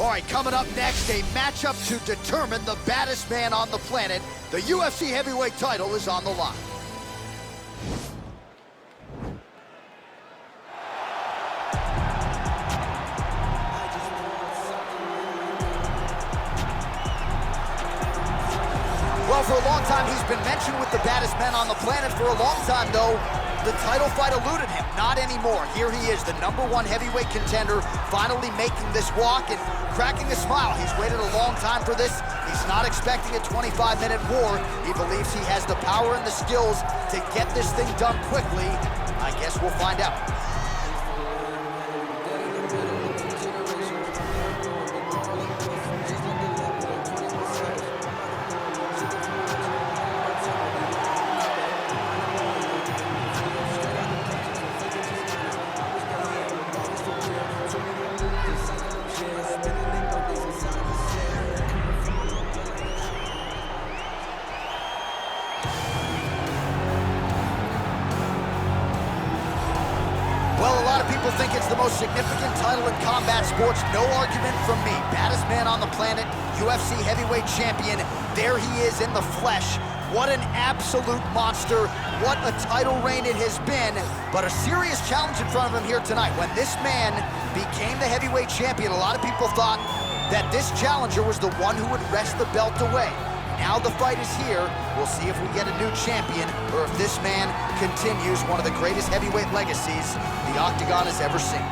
All right, coming up next, a matchup to determine the baddest man on the planet. The UFC heavyweight title is on the line. Well, for a long time, he's been mentioned with the baddest men on the planet. For a long time, though, the title fight eluded him. Not anymore. Here he is, the #1 heavyweight contender, finally making this walk and cracking a smile. He's waited a long time for this. He's not expecting a 25-minute war. He believes he has the power and the skills to get this thing done quickly. I guess we'll find out. People think it's the most significant title in combat sports. No argument from me. Baddest man on the planet, UFC heavyweight champion. There he is in the flesh. What an absolute monster. What a title reign it has been. But a serious challenge in front of him here tonight. When this man became the heavyweight champion, a lot of people thought that this challenger was the one who would wrest the belt away. Now the fight is here. We'll see if we get a new champion or if this man continues one of the greatest heavyweight legacies the Octagon has ever seen.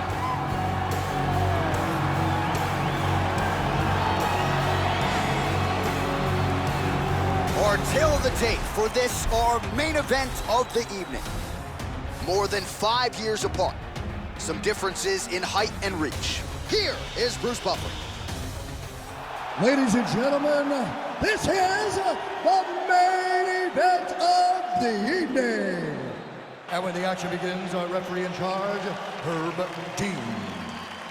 Our tale of the tape for this, our main event of the evening. More than 5 years apart. Some differences in height and reach. Here is Bruce Buffer. Ladies and gentlemen, this is the main event of the evening. And when the action begins, our referee in charge, Herb Dean.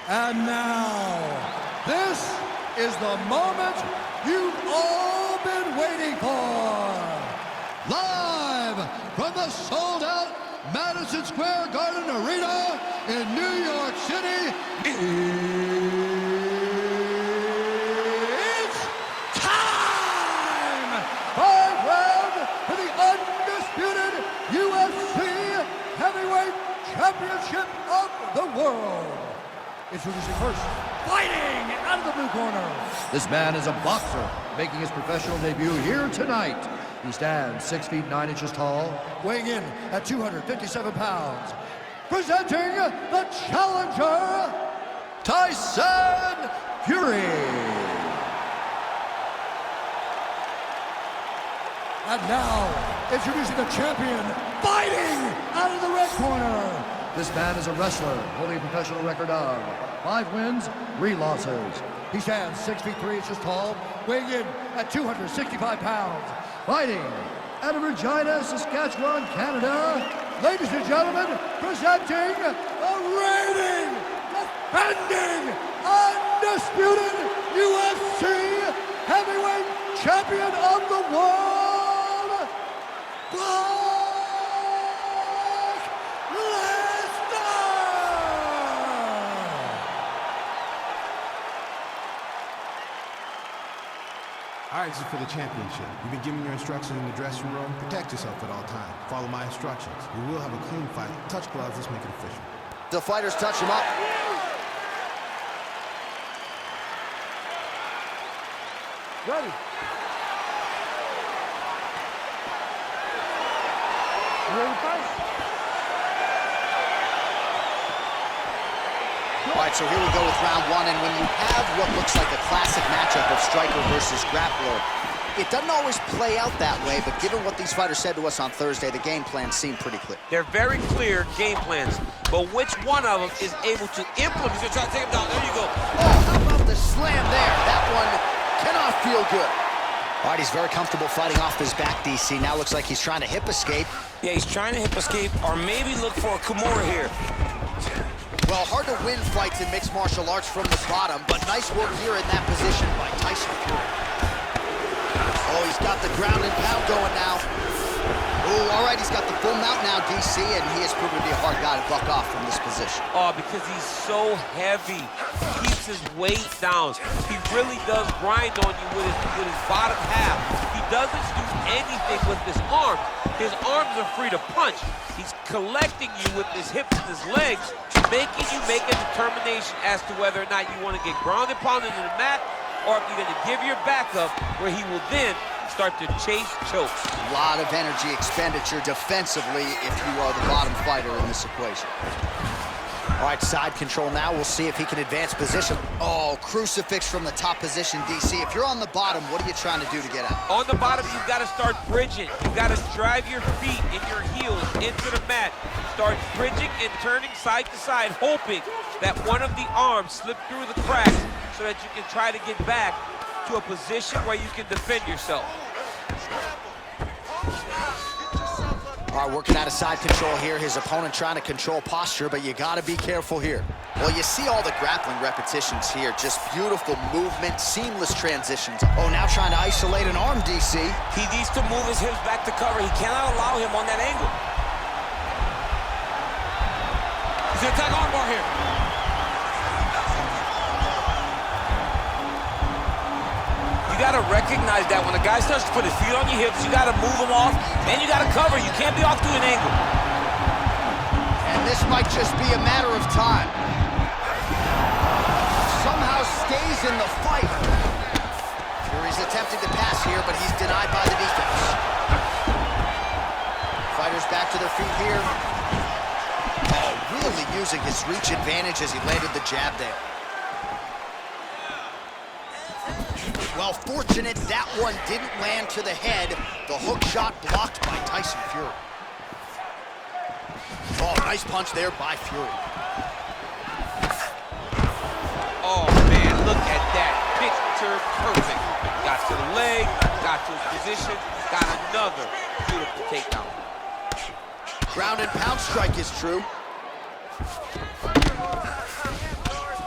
And now, this is the moment you've all been waiting for. Live from the sold-out Madison Square Garden Arena in New York City, Championship of the world. Introducing first, fighting out of the blue corner. This man is a boxer, making his professional debut here tonight. He stands 6 feet 9 inches tall, weighing in at 257 pounds. Presenting the challenger, Tyson Fury. And now, introducing the champion, fighting out of the red corner. This man is a wrestler, holding a professional record of 5 wins, 3 losses. He stands 6 feet 3 inches tall, weighing in at 265 pounds. Fighting out of Regina, Saskatchewan, Canada. Ladies and gentlemen, presenting the reigning, defending, undisputed UFC heavyweight champion of the world, Lesnar! All right, this is for the championship. You've been giving your instructions in the dressing room. Protect yourself at all times. Follow my instructions. We will have a clean fight. Touch gloves, let's make it official. The fighters touch him up. Ready. You ready to fight? All right, so here we go with round 1, and when you have what looks like a classic matchup of striker versus grappler, it doesn't always play out that way, but given what these fighters said to us on Thursday, the game plan seemed pretty clear. They're very clear game plans, but which one of them is able to implement? He's gonna try to take him down. There you go. Oh, how about the slam there? That one cannot feel good. All right, he's very comfortable fighting off his back, DC. Now looks like he's trying to hip escape. Yeah, he's trying to hip escape, or maybe look for a Kimura here. Well, hard to win fights in mixed martial arts from the bottom, but nice work here in that position by Tyson Fury. Oh, he's got the ground and pound going now. Oh, all right, he's got the full mount now, DC, and he has proven to be a hard guy to buck off from this position. Oh, because he's so heavy. He keeps keeps his weight down. He really does grind on you with his bottom half. He doesn't do anything with his arms. His arms are free to punch. He's collecting you with his hips and his legs, making you make a determination as to whether or not you want to get ground and pounded into the mat, or if you're going to give your back up, where he will then start to chase chokes. A lot of energy expenditure defensively if you are the bottom fighter in this equation. All right, side control now. We'll see if he can advance position. Oh, crucifix from the top position, DC. If you're on the bottom, what are you trying to do to get out? On the bottom, you've got to start bridging. You've got to drive your feet and your heels into the mat. Start bridging and turning side to side, hoping that one of the arms slip through the cracks so that you can try to get back to a position where you can defend yourself. All right, working out of side control here. His opponent trying to control posture, but you got to be careful here. Well, you see all the grappling repetitions here. Just beautiful movement, seamless transitions. Oh, now trying to isolate an arm, DC. He needs to move his hips back to cover. He cannot allow him on that angle. He's going to attack armbar here. You got to recognize that when a guy starts to put his feet on your hips, you got to move him off, and you got to cover. You can't be off to an angle. And this might just be a matter of time. Somehow stays in the fight. Fury's attempting to pass here, but he's denied by the defense. Fighters back to their feet here. Oh, really using his reach advantage as he landed the jab there. Well, fortunate that one didn't land to the head. The hook shot blocked by Tyson Fury. Oh, nice punch there by Fury. Oh, man, look at that. Picture perfect. Got to the leg, got to his position, got another beautiful takedown. Ground and pound strike is true.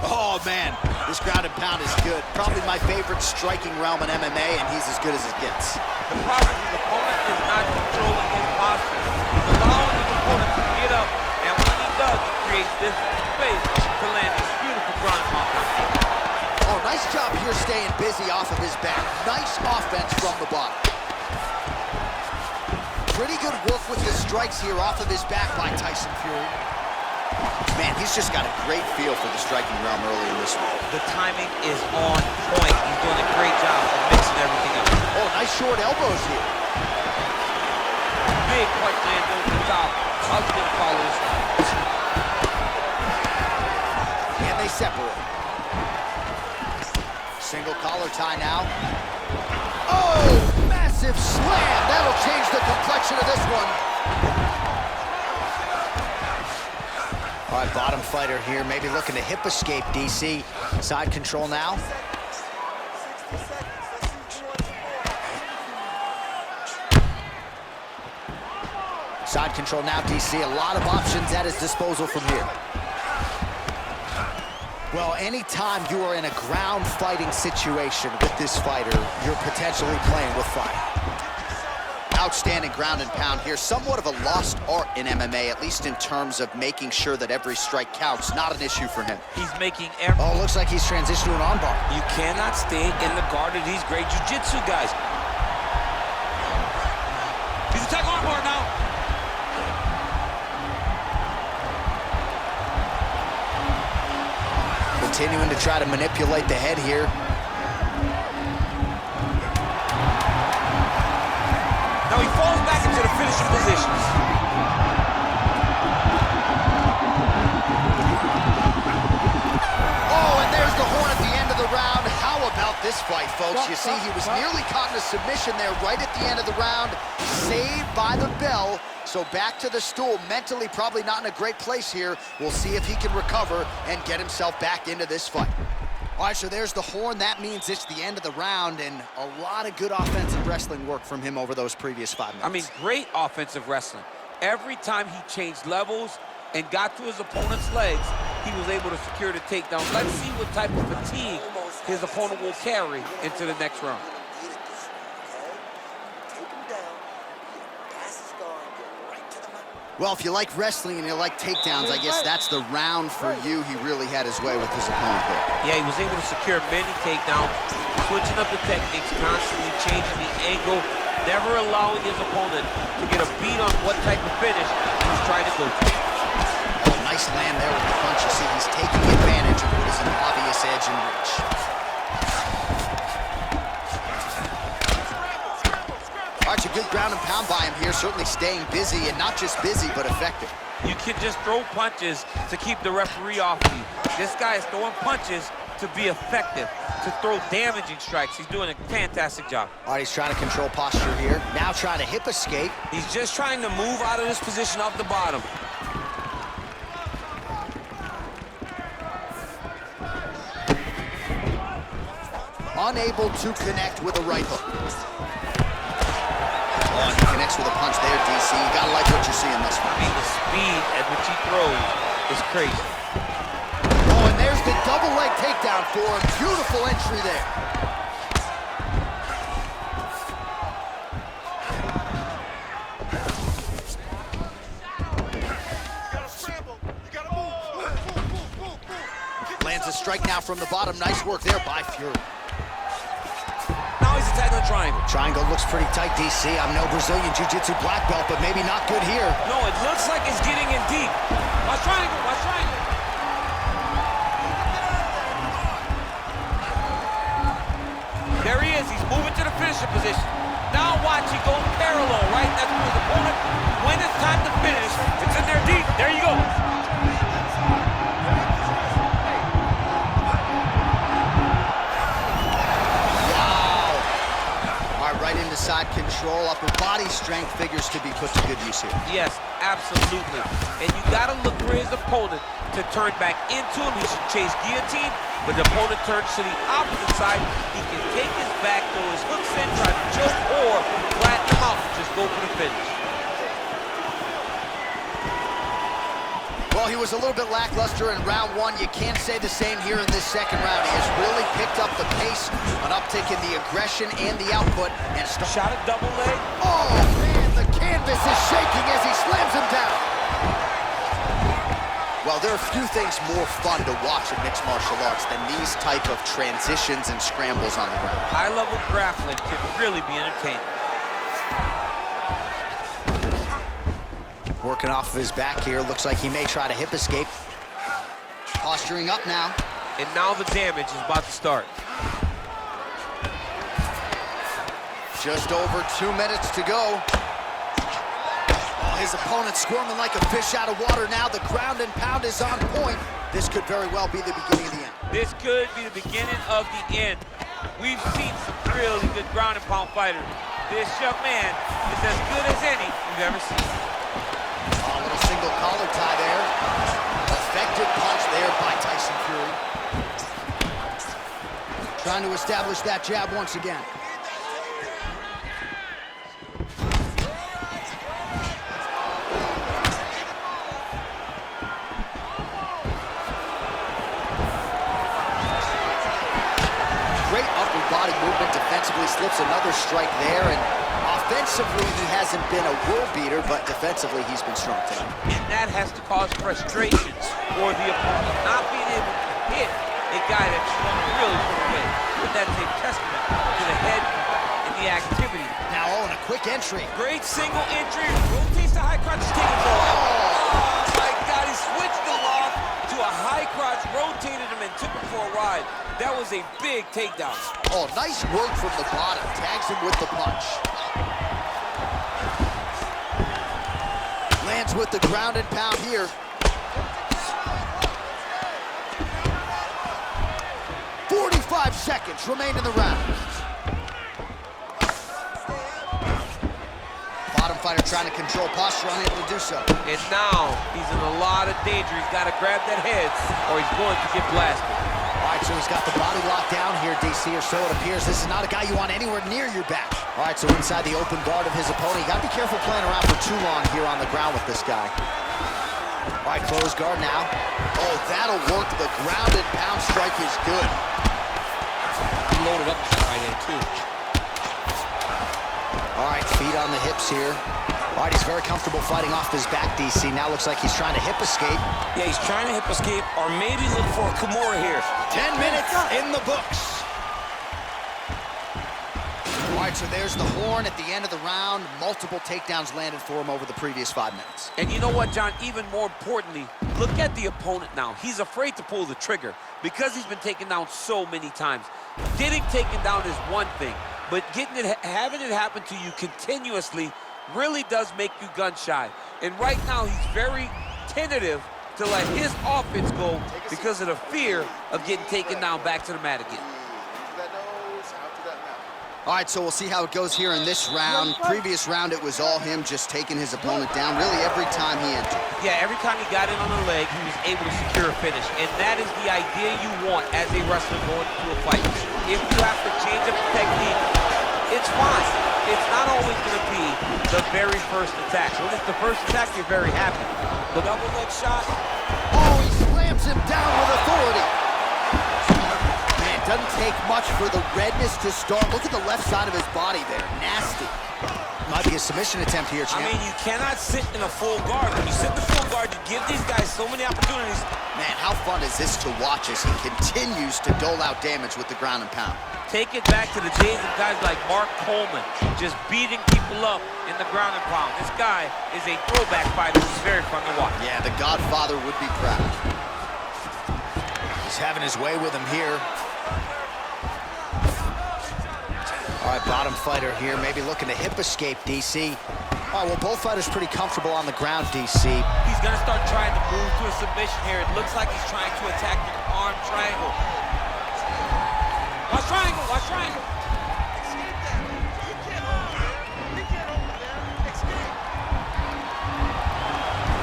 Oh, man, this ground and pound is good. Probably my favorite striking realm in MMA, and he's as good as it gets. The problem is the opponent is not controlling his posture. He's allowing his opponent to get up, and when he does, he creates this space to land this beautiful ground and pound. Oh, nice job here staying busy off of his back. Nice offense from the bottom. Pretty good work with the strikes here off of his back by Tyson Fury. Man, he's just got a great feel for the striking realm early in this one. The timing is on point. He's doing a great job of mixing everything up. Oh, nice short elbows here. Big punch lands over the top. How's he gonna follow this one? And they separate. Single collar tie now. Oh, massive slam. That'll change the complexion of this one. All right, bottom fighter here, maybe looking to hip escape, DC. Side control now. Side control now, DC. A lot of options at his disposal from here. Well, anytime you are in a ground fighting situation with this fighter, you're potentially playing with fire. Outstanding ground and pound here. Somewhat of a lost art in MMA, at least in terms of making sure that every strike counts. Not an issue for him. He's making every... Oh, looks like he's transitioned to an armbar. You cannot stay in the guard of these great jiu-jitsu guys. He's attacking armbar now. Continuing to try to manipulate the head here. Now he falls back into the finishing positions. Oh, and there's the horn at the end of the round. How about this fight, folks? You see, he was nearly caught in a submission there right at the end of the round. Saved by the bell. So back to the stool. Mentally probably not in a great place here. We'll see if he can recover and get himself back into this fight. All right, so there's the horn. That means it's the end of the round, and a lot of good offensive wrestling work from him over those previous 5 minutes. I mean, great offensive wrestling. Every time he changed levels and got to his opponent's legs, he was able to secure the takedown. Let's see what type of fatigue his opponent will carry into the next round. Well, if you like wrestling and you like takedowns, I guess that's the round for you. He really had his way with his opponent there. Yeah, he was able to secure many takedowns, switching up the techniques, constantly changing the angle, never allowing his opponent to get a beat on what type of finish he was trying to go to. Oh, nice land there with the punch. You see, he's taking advantage of what is an obvious edge and reach. All right, a good ground and pound by him here, certainly staying busy, and not just busy, but effective. You can just throw punches to keep the referee off of you. This guy is throwing punches to be effective, to throw damaging strikes. He's doing a fantastic job. All right, he's trying to control posture here. Now trying to hip escape. He's just trying to move out of this position off the bottom. Unable to connect with a right hook. Oh, he connects with a punch there, DC. You gotta like what you see in this one. I mean, the speed at which he throws is crazy. Oh, and there's the double leg takedown for him. Beautiful entry there. Lands a strike now from the bottom. Nice work there by Fury. Now he's attacking the triangle. Triangle looks pretty tight, DC. I'm no Brazilian Jiu-Jitsu black belt, but maybe not good here. No, it looks like it's getting in deep. Watch triangle, watch triangle. There he is, he's moving to the finisher position. Now watch, he goes parallel, right? That's where his opponent, when it's time to finish, it's in there deep. There you go. Side control, upper body strength figures to be put to good use here. Yes, absolutely. And you gotta look for his opponent to turn back into him. He should chase guillotine, but the opponent turns to the opposite side. He can take his back, throw his hooks in, try to choke, or flatten him out and just go for the finish. Well, he was a little bit lackluster in round one. You can't say the same here in this second round. He has really picked up the pace, an uptick in the aggression and the output. And Shot a double leg. Oh, man, the canvas is shaking as he slams him down. Well, there are few things more fun to watch in mixed martial arts than these type of transitions and scrambles on the ground. High-level grappling can really be entertaining. Working off of his back here. Looks like he may try to hip escape. Posturing up now. And now the damage is about to start. Just over 2 minutes to go. Oh, his opponent squirming like a fish out of water now. The ground and pound is on point. This could very well be the beginning of the end. This could be the beginning of the end. We've seen some really good ground and pound fighters. This young man is as good as any we've ever seen. Oh, a little single collar tie there. Effective punch there by Tyson Fury. Trying to establish that jab once again. Great upper body movement. Defensively slips another strike there, and offensively he hasn't been a world beater, but defensively he's been strong tonight. And that has to cause frustration for the opponent, not being able to hit a guy that you want to really put away. But that's a testament to the head and the activity. Now, oh, and a quick entry. Great single entry, rotates the high crotch, taking it off. Oh my God, he switched the lock to a high crotch, rotated him and took him for a ride. That was a big takedown. Oh, nice work from the bottom. Tags him with the punch. Lands with the ground and pound here. "45 seconds remain in the round. Bottom fighter trying to control posture, unable to do so. And now he's in a lot of danger. He's got to grab that head or he's going to get blasted. All right, so he's got the body locked down here, DC, or so it appears. This is not a guy you want anywhere near your back. All right, so inside the open guard of his opponent. You got to be careful playing around for too long here on the ground with this guy. All right, closed guard now. Oh, that'll work. The ground and pound strike is good. He loaded up the right hand too. All right, feet on the hips here. All right, he's very comfortable fighting off his back, DC. Now looks like he's trying to hip escape. Yeah, he's trying to hip escape or maybe look for a Kimura here. 10 minutes in the books. All right, so there's the horn at the end of the round. Multiple takedowns landed for him over the previous 5 minutes. And you know what, John? Even more importantly, look at the opponent now. He's afraid to pull the trigger because he's been taken down so many times. Getting taken down is one thing, but having it happen to you continuously really does make you gun-shy. And right now, he's very tentative to let his offense go because of the fear of getting taken down back to the mat again. All right, so we'll see how it goes here in this round. Previous round, it was all him just taking his opponent down really every time he entered. Yeah, every time he got in on the leg, he was able to secure a finish. And that is the idea you want as a wrestler going into a fight. If you have to change up the technique, it's fine. It's not always going to be the very first attack. When it's the first attack, you're very happy. The double leg shot. Oh, he slams him down with authority. Man, doesn't take much for the redness to start. Look at the left side of his body there. Nasty. Might be a submission attempt here, champ. I mean, you cannot sit in a full guard. When you sit in the full guard, you give these guys so many opportunities. Man, how fun is this to watch as he continues to dole out damage with the ground and pound? Take it back to the days of guys like Mark Coleman, just beating people up in the ground and pound. This guy is a throwback fighter who's very fun to watch. Yeah, the Godfather would be proud. He's having his way with him here. All right, bottom fighter here, maybe looking to hip escape, DC. All right, well, both fighters pretty comfortable on the ground, DC. He's gonna start trying to move to a submission here. It looks like he's trying to attack the arm triangle. Watch triangle, watch triangle.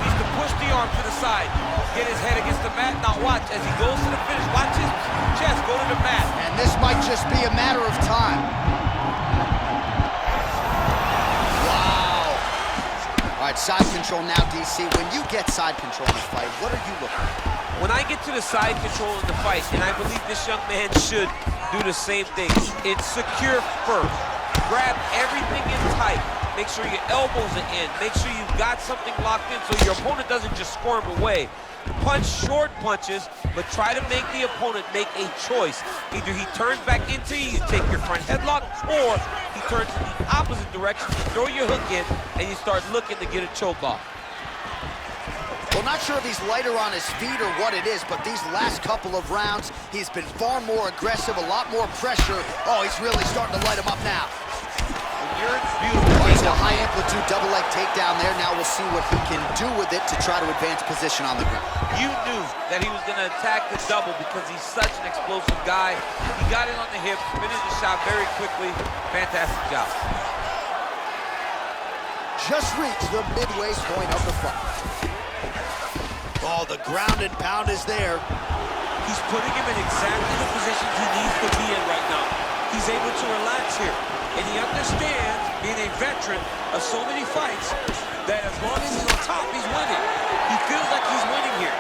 Needs to push the arm to the side. Get his head against the mat. Now watch, as he goes to the finish, watch his chest go to the mat. And this might just be a matter of time. All right, side control now, DC. When you get side control in a fight, what are you looking for? When I get to the side control in the fight, and I believe this young man should do the same thing, it's secure first. Grab everything in tight. Make sure your elbows are in. Make sure you've got something locked in so your opponent doesn't just squirm away. Punch short punches, but try to make the opponent make a choice. Either he turns back into you, you take your front headlock, or he turns in the opposite direction, you throw your hook in, and you start looking to get a choke off. Well, not sure if he's lighter on his feet or what it is, but these last couple of rounds, he's been far more aggressive, a lot more pressure. Oh, he's really starting to light him up now. Beautiful. He's a high amplitude double leg takedown there. Now we'll see what he can do with it to try to advance position on the ground. You knew that he was going to attack the double because he's such an explosive guy. He got in on the hips, finished the shot very quickly. Fantastic job. Just reached the midway point of the fight. Oh, the ground and pound is there. He's putting him in exactly the position he needs to be in right now. He's able to relax here. And he understands, being a veteran of so many fights, that as long as he's on top, he's winning. He feels like he's winning here.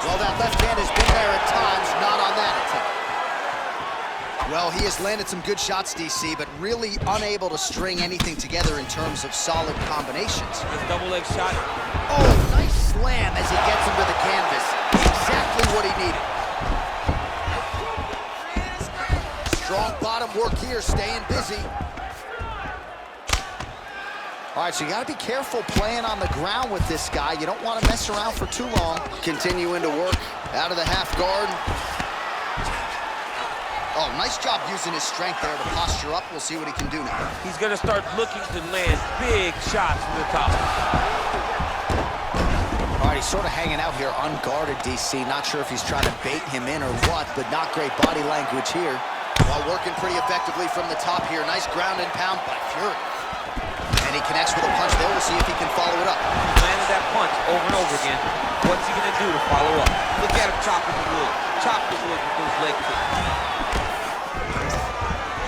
Well, that left hand has been there at times, not on that attempt. Well, he has landed some good shots, DC, but really unable to string anything together in terms of solid combinations. His double leg shot. Oh, nice slam as he gets him to the canvas. Exactly what he needed. Strong bottom work here, staying busy. All right, so you gotta be careful playing on the ground with this guy. You don't want to mess around for too long. Continuing to work out of the half guard. Oh, nice job using his strength there to posture up. We'll see what he can do now. He's gonna start looking to land big shots from the top. All right, he's sort of hanging out here unguarded, DC. Not sure if he's trying to bait him in or what, but not great body language here. While working pretty effectively from the top here. Nice ground and pound by Fury. And he connects with a punch there. We'll see if he can follow it up. Landed that punch over and over again. What's he gonna do to follow up? Look at him chopping the wood. Chop the wood with those leg kicks.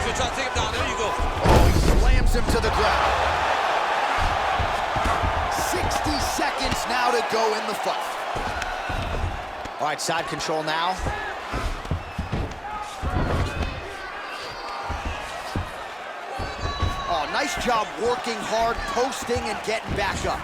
So try to take him down. There you go. Oh, he slams him to the ground. 60 seconds now to go in the fight. All right, side control now. Nice Nice job working hard, posting, and getting back up.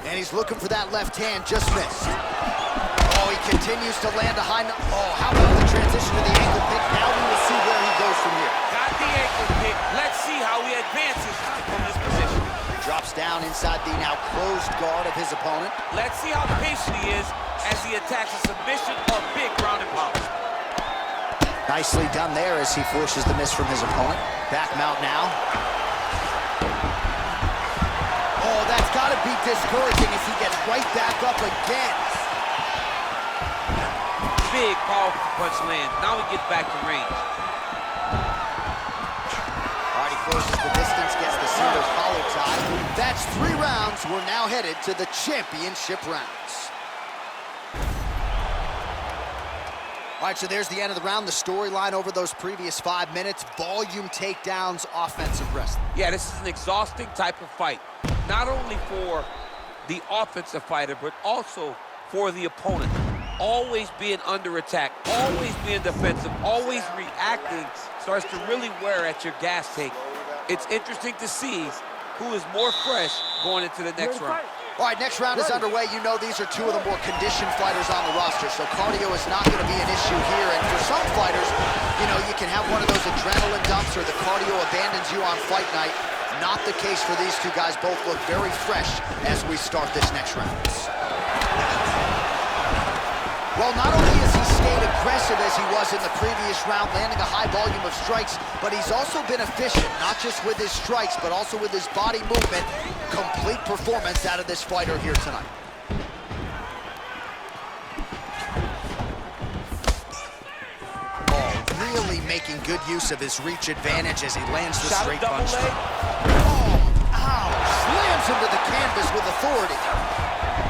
And he's looking for that left hand, just missed. Oh, he continues to land a high... Oh, how about the transition to the ankle pick? Now we will see where he goes from here. Got the ankle pick. Let's see how he advances from this position. Drops down inside the now closed guard of his opponent. Let's see how patient he is as he attacks a submission of big ground and pound. Nicely done there as he forces the miss from his opponent. Back mount now. Oh, that's got to be discouraging as he gets right back up again. Big, powerful punch lands. Now he gets back to range. All right, he closes the distance, gets the single collar tie. That's 3 rounds. We're now headed to the championship rounds. All right, so there's the end of the round. The storyline over those previous 5 minutes. Volume takedowns, offensive wrestling. Yeah, this is an exhausting type of fight. Not only for the offensive fighter, but also for the opponent. Always being under attack, always being defensive, always reacting starts to really wear at your gas tank. It's interesting to see who is more fresh going into the next round. All right, next round is underway. You know these are 2 of the more conditioned fighters on the roster, so cardio is not going to be an issue here. And for some fighters, you know, you can have one of those adrenaline dumps or the cardio abandons you on fight night. Not the case for these 2 guys. Both look very fresh as we start this next round. Well, not only has he stayed aggressive as he was in the previous round, landing a high volume of strikes, but he's also been efficient, not just with his strikes, but also with his body movement. Complete performance out of this fighter here tonight. Oh, really making good use of his reach advantage as he lands the straight punch. Oh, ow! Slams him to the canvas with authority.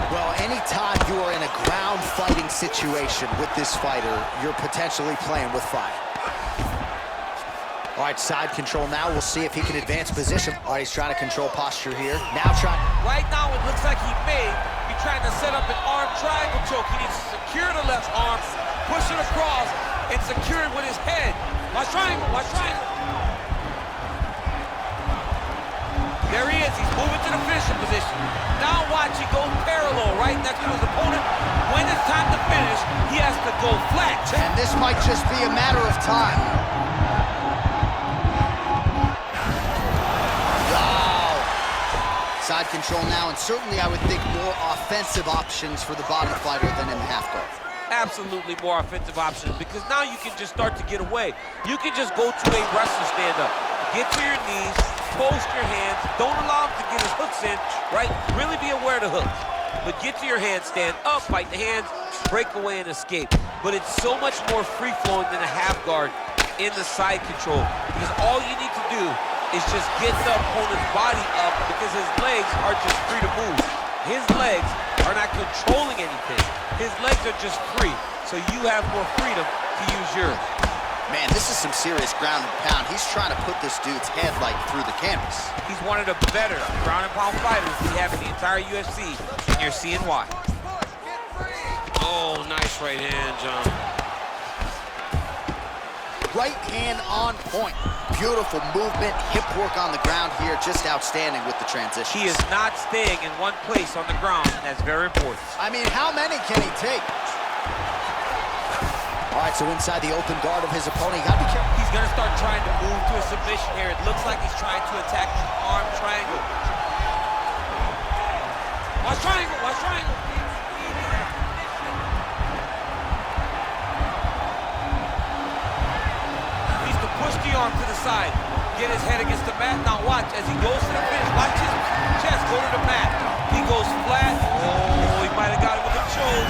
Well, anytime you are in a ground fighting situation with this fighter, you're potentially playing with fire. All right, side control now. We'll see if he can advance position. All right, he's trying to control posture here. Now trying... Right now, it looks like he may be trying to set up an arm triangle choke. He needs to secure the left arm, push it across, and secure it with his head. Watch triangle, watch triangle. There he is, he's moving to the finishing position. Now watch, he goes parallel right next to his opponent. When it's time to finish, he has to go flat. And this might just be a matter of time. Wow. Side control now, and certainly I would think more offensive options for the bottom fighter than in the half guard. Absolutely more offensive options, because now you can just start to get away. You can just go to a wrestler stand-up. Get to your knees, post your hands, don't allow him to get his hooks in, right? Really be aware of the hooks. But get to your hands, stand up, fight the hands, break away and escape. But it's so much more free-flowing than a half guard in the side control, because all you need to do is just get the opponent's body up, because his legs are just free to move. His legs are not controlling anything. His legs are just free, so you have more freedom to use yours. Man, this is some serious ground and pound. He's trying to put this dude's head, like, through the canvas. He's one of the better ground and pound fighters we have in the entire UFC, and you're seeing why. Oh, nice right hand, John. Right hand on point. Beautiful movement, hip work on the ground here, just outstanding with the transition. He is not staying in one place on the ground, and that's very important. I mean, how many can he take? All right, so inside the open guard of his opponent, you gotta be careful. He's gonna start trying to move to a submission here. It looks like he's trying to attack the arm triangle. Watch triangle, watch triangle. Needs to push the arm to the side. Get his head against the mat. Now watch, as he goes to the finish, watch his chest go to the mat. He goes flat. Oh, he might have got it with a choke.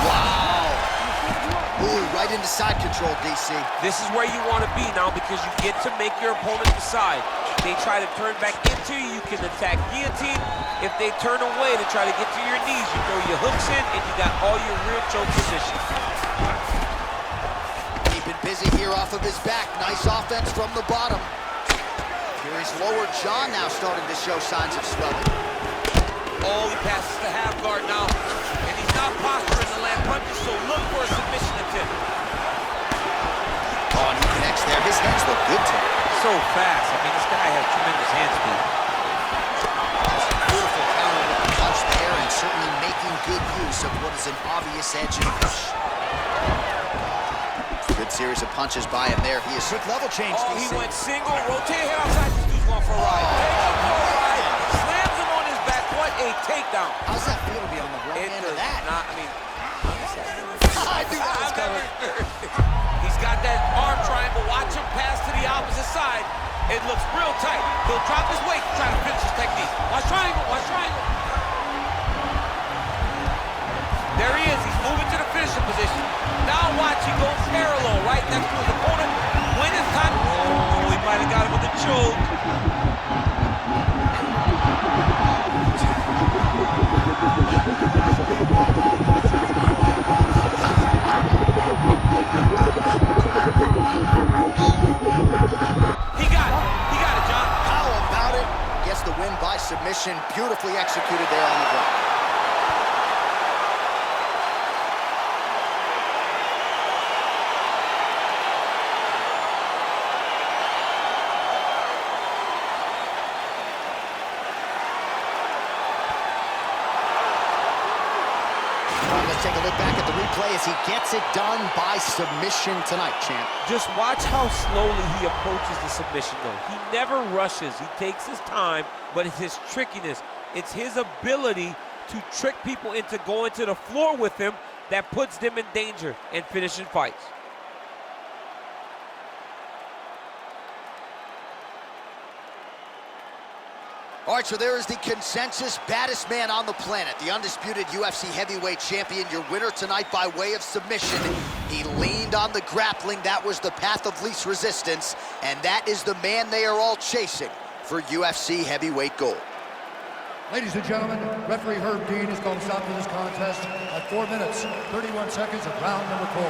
Wow. Ooh, right into side control, DC. This is where you want to be now, because you get to make your opponent decide. They try to turn back into you, you can attack guillotine. If they turn away to try to get to your knees, you throw your hooks in, and you got all your rear choke positions. Keeping busy here off of his back. Nice offense from the bottom. Here his lower jaw now starting to show signs of swelling. Oh, he passes the half guard now. And he's not posturing to land punches, so look for a submission attempt. Oh, and he connects there. His hands look good to him. So so fast. I mean, this guy has tremendous hand speed. Beautiful counter with the punch there, and certainly making good use of what is an obvious edge in push. Good series of punches by him there. He is quick level change. Oh, he went single, rotate head outside. This dude's going for a ride. Take him for a ride. Slams him on his back. What a takedown. How's that feel to be on the wrong end of that? I mean, I knew that was coming. He's got that arm triangle. Watch him pass to the opposite side. It looks real tight. He'll drop his weight to try to finish his technique. Watch triangle, watch triangle. There he is. He's moving to the finishing position. Now watch, he goes parallel right next to his opponent. When it's time. Oh, he might have got him with a choke. He got it, John. How about it? Gets the win by submission. Beautifully executed there on the ground. Let's take a look back at the replay as he gets it done by submission tonight, champ. Just watch how slowly he approaches the submission, though. He never rushes. He takes his time, but it's his trickiness. It's his ability to trick people into going to the floor with him that puts them in danger and finishing fights. All right, so there is the consensus baddest man on the planet, the undisputed UFC heavyweight champion, your winner tonight by way of submission. He leaned on the grappling. That was the path of least resistance, and that is the man they are all chasing for UFC heavyweight gold. Ladies and gentlemen, referee Herb Dean has called a stop to this contest at 4 minutes, 31 seconds of round number 4.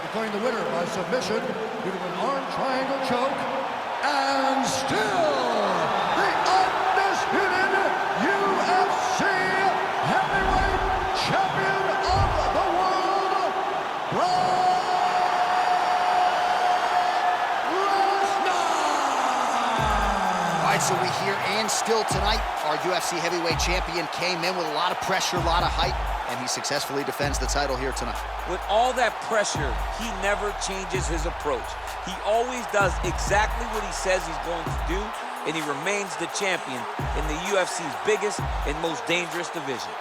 Declaring the winner by submission due to an arm triangle choke, and still the undisputed UFC heavyweight champion of the world, Lesnar! All right, so we hear and still tonight, our UFC heavyweight champion came in with a lot of pressure, a lot of hype, and he successfully defends the title here tonight. With all that pressure, he never changes his approach. He always does exactly what he says he's going to do, and he remains the champion in the UFC's biggest and most dangerous division.